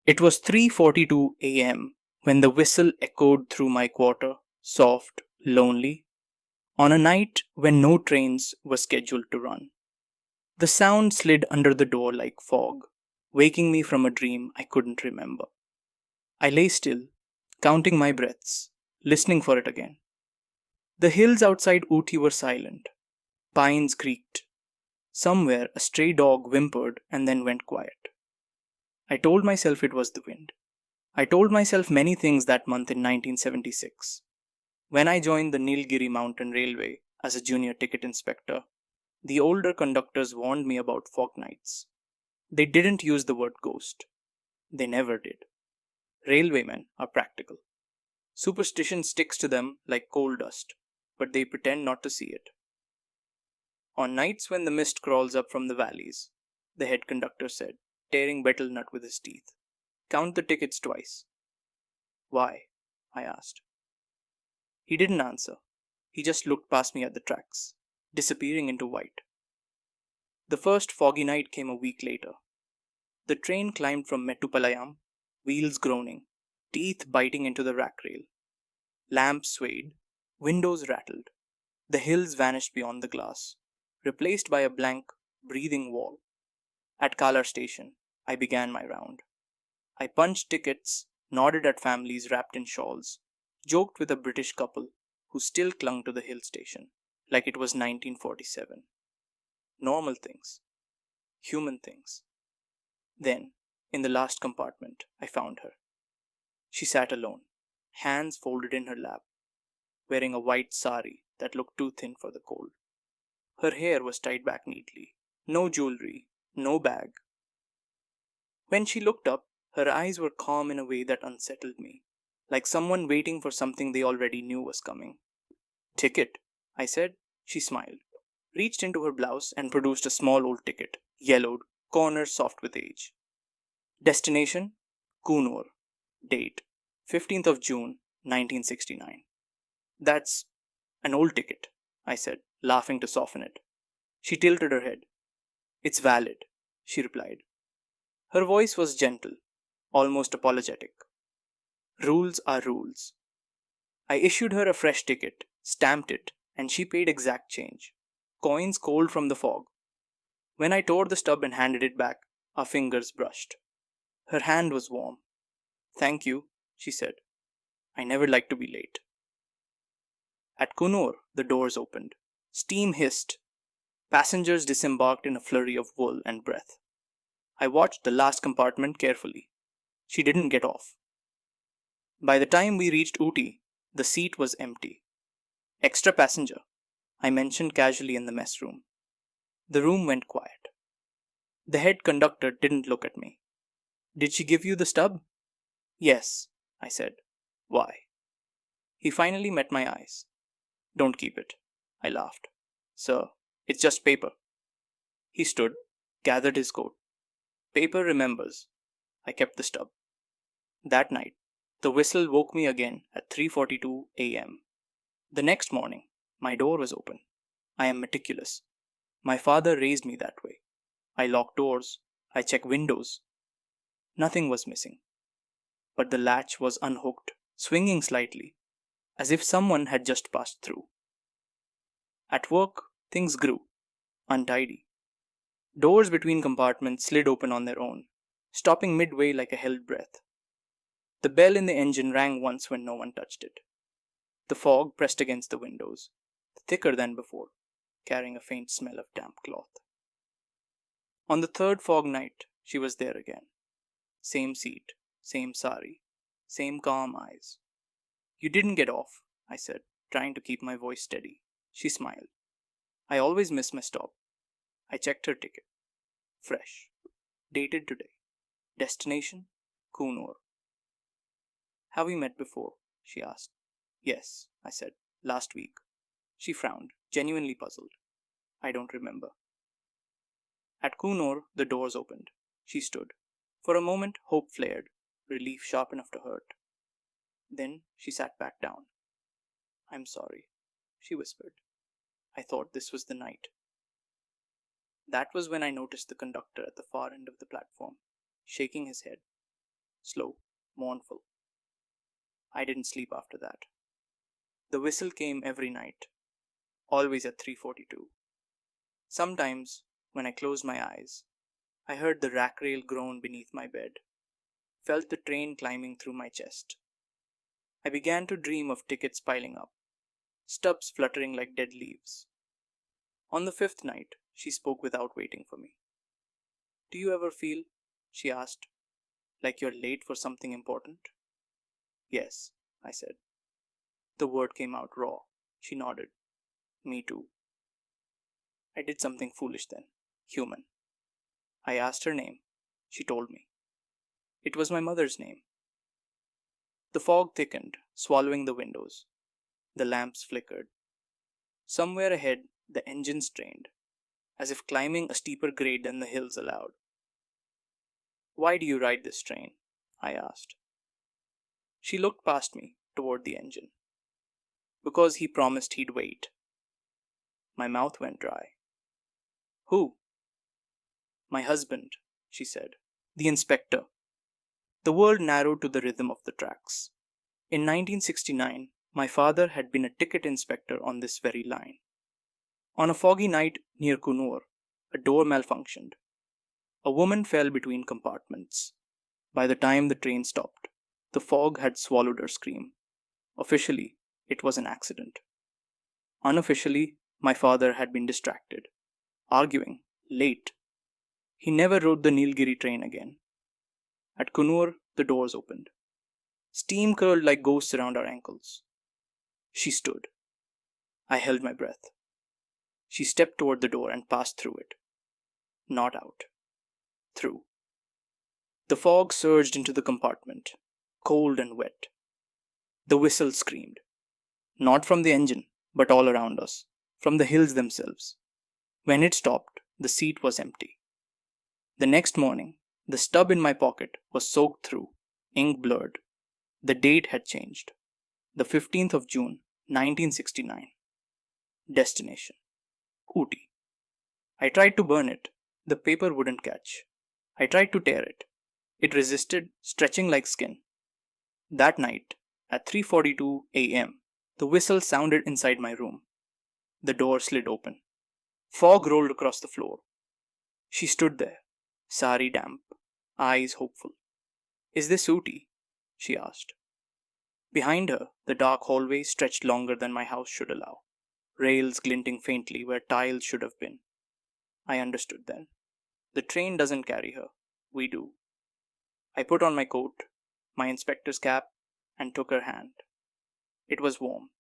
It was 3:42 a.m. when the whistle echoed through my quarter, soft, lonely, on a night when no trains were scheduled to run. The sound slid under the door like fog, waking me from a dream I couldn't remember. I lay still, counting my breaths, listening for it again. The hills outside Ooty were silent. Pines creaked. Somewhere a stray dog whimpered and then went quiet. I told myself it was the wind. I told myself many things that month in 1976. When I joined the Nilgiri Mountain Railway as a junior ticket inspector, the older conductors warned me about fog nights. They didn't use the word ghost. They never did. Railwaymen are practical. Superstition sticks to them like coal dust, but they pretend not to see it. On nights when the mist crawls up from the valleys, the head conductor said, tearing betel nut with his teeth, count the tickets twice. Why? I asked. He didn't answer. He just looked past me at the tracks, disappearing into white. The first foggy night came a week later. The train climbed from Mettupalayam, wheels groaning, teeth biting into the rack rail. Lamps swayed, windows rattled. The hills vanished beyond the glass, replaced by a blank, breathing wall. At Kalar station, I began my round. I punched tickets, nodded at families wrapped in shawls, joked with a British couple who still clung to the hill station like it was 1947. Normal things. Human things. Then, in the last compartment, I found her. She sat alone, hands folded in her lap, wearing a white sari that looked too thin for the cold. Her hair was tied back neatly. No jewelry, no bag. When she looked up, her eyes were calm in a way that unsettled me, like someone waiting for something they already knew was coming. Ticket, I said. She smiled, reached into her blouse and produced a small old ticket, yellowed, corners soft with age. Destination? Kunur. Date 15th of June, 1969. That's an old ticket, I said, laughing to soften it. She tilted her head. It's valid, she replied. Her voice was gentle, almost apologetic. Rules are rules. I issued her a fresh ticket, stamped it, and she paid exact change. Coins cold from the fog. When I tore the stub and handed it back, our fingers brushed. Her hand was warm. Thank you, she said. I never like to be late. At Kunur, the doors opened. Steam hissed. Passengers disembarked in a flurry of wool and breath. I watched the last compartment carefully. She didn't get off. By the time we reached Ooty, the seat was empty. Extra passenger, I mentioned casually in the mess room. The room went quiet. The head conductor didn't look at me. Did she give you the stub? Yes, I said. Why? He finally met my eyes. Don't keep it, I laughed. Sir, it's just paper. He stood, gathered his coat. Paper remembers. I kept the stub. That night, the whistle woke me again at 3:42 a.m. The next morning, my door was open. I am meticulous. My father raised me that way. I locked doors. I checked windows. Nothing was missing. But the latch was unhooked, swinging slightly, as if someone had just passed through. At work, things grew, untidy. Doors between compartments slid open on their own, stopping midway like a held breath. The bell in the engine rang once when no one touched it. The fog pressed against the windows, thicker than before, carrying a faint smell of damp cloth. On the third fog night, she was there again. Same seat, same sari, same calm eyes. You didn't get off, I said, trying to keep my voice steady. She smiled. I always miss my stop. I checked her ticket. Fresh. Dated today. Destination? Kunur. Have we met before? She asked. Yes, I said. Last week. She frowned, genuinely puzzled. I don't remember. At Kunur, the doors opened. She stood. For a moment, hope flared, relief sharp enough to hurt. Then she sat back down. I'm sorry, she whispered. I thought this was the night. That was when I noticed the conductor at the far end of the platform, shaking his head. slow, mournful. I didn't sleep after that. The whistle came every night, always at 3:42. Sometimes, when I closed my eyes, I heard the rack rail groan beneath my bed, felt the train climbing through my chest. I began to dream of tickets piling up, stubs fluttering like dead leaves. On the fifth night, she spoke without waiting for me. "Do you ever feel," she asked, "like you're late for something important?" "Yes," I said. The word came out raw. She nodded. "Me too." I did something foolish then. Human. I asked her name. She told me. It was my mother's name. The fog thickened, swallowing the windows. The lamps flickered. Somewhere ahead, the engine strained, as if climbing a steeper grade than the hills allowed. "Why do you ride this train?" I asked. She looked past me, toward the engine. "Because he promised he'd wait." My mouth went dry. "Who?" "My husband," she said. "The inspector." The world narrowed to the rhythm of the tracks. In 1969, my father had been a ticket inspector on this very line. On a foggy night near Kunur, a door malfunctioned. A woman fell between compartments. By the time the train stopped, the fog had swallowed her scream. Officially, it was an accident. Unofficially, my father had been distracted, arguing, late. He never rode the Nilgiri train again. At Kunur, the doors opened. Steam curled like ghosts around our ankles. She stood. I held my breath. She stepped toward the door and passed through it. Not out. Through. The fog surged into the compartment, cold and wet. The whistle screamed. Not from the engine, but all around us, from the hills themselves. When it stopped, the seat was empty. The next morning, the stub in my pocket was soaked through, ink blurred. The date had changed. The 15th of June, 1969. Destination: Ooty. I tried to burn it. The paper wouldn't catch. I tried to tear it. It resisted, stretching like skin. That night, at 3:42 a.m., the whistle sounded inside my room. The door slid open. Fog rolled across the floor. She stood there, sari damp, eyes hopeful. "Is this Ooty?" she asked. Behind her, the dark hallway stretched longer than my house should allow, rails glinting faintly where tiles should have been. I understood then. The train doesn't carry her. We do. I put on my coat, my inspector's cap, and took her hand. It was warm.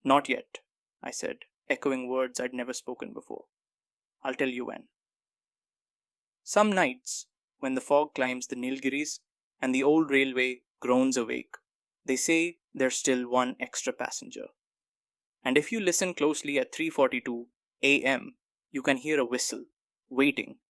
"Not yet," I said, echoing words I'd never spoken before. "I'll tell you when." Some nights, when the fog climbs the Nilgiris and the old railway groans awake, they say there's still one extra passenger. And if you listen closely at 3:42 a.m., you can hear a whistle, waiting,